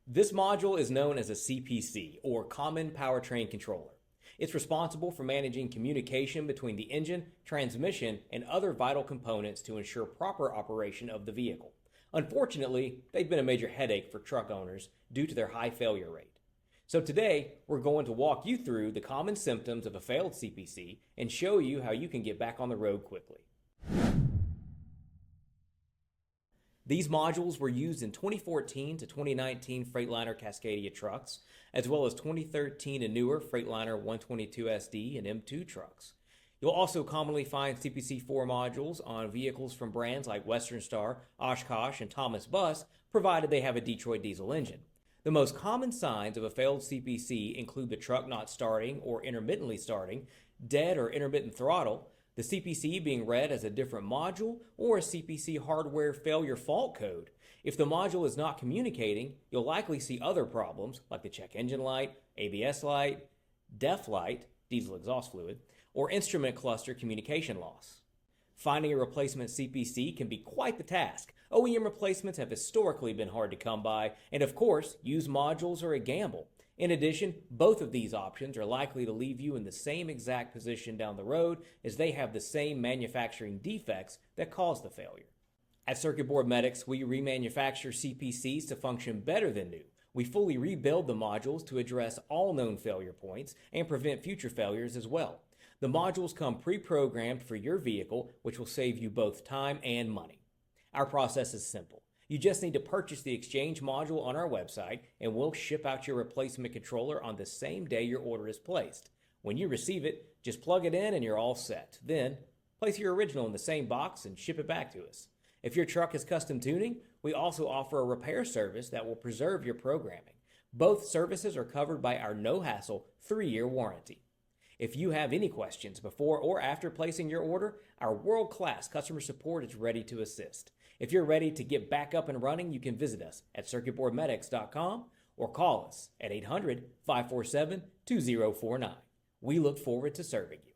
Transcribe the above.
This module is known as a CPC, or Common Powertrain Controller. It's responsible for managing communication between the engine, transmission, and other vital components to ensure proper operation of the vehicle. Unfortunately, they've been a major headache for truck owners due to their high failure rate. So today, we're going to walk you through the common symptoms of a failed CPC and show you how you can get back on the road quickly. These modules were used in 2014 to 2019 Freightliner Cascadia trucks, as well as 2013 and newer Freightliner 122SD and M2 trucks. You'll also commonly find CPC4 modules on vehicles from brands like Western Star, Oshkosh, and Thomas Bus, provided they have a Detroit diesel engine. The most common signs of a failed CPC include the truck not starting or intermittently starting, dead or intermittent throttle, the CPC being read as a different module, or a CPC hardware failure fault code. If the module is not communicating, you'll likely see other problems like the check engine light, ABS light, DEF light, diesel exhaust fluid, or instrument cluster communication loss. Finding a replacement CPC can be quite the task. OEM replacements have historically been hard to come by, and of course, used modules are a gamble. In addition, both of these options are likely to leave you in the same exact position down the road as they have the same manufacturing defects that caused the failure. At Circuit Board Medics, we remanufacture CPCs to function better than new. We fully rebuild the modules to address all known failure points and prevent future failures as well. The modules come pre-programmed for your vehicle, which will save you both time and money. Our process is simple. You just need to purchase the exchange module on our website, and we'll ship out your replacement controller on the same day your order is placed. When you receive it, just plug it in and you're all set. Then, place your original in the same box and ship it back to us. If your truck is custom tuning, we also offer a repair service that will preserve your programming. Both services are covered by our no-hassle 3-year warranty. If you have any questions before or after placing your order, our world-class customer support is ready to assist. If you're ready to get back up and running, you can visit us at circuitboardmedics.com or call us at 800-547-2049. We look forward to serving you.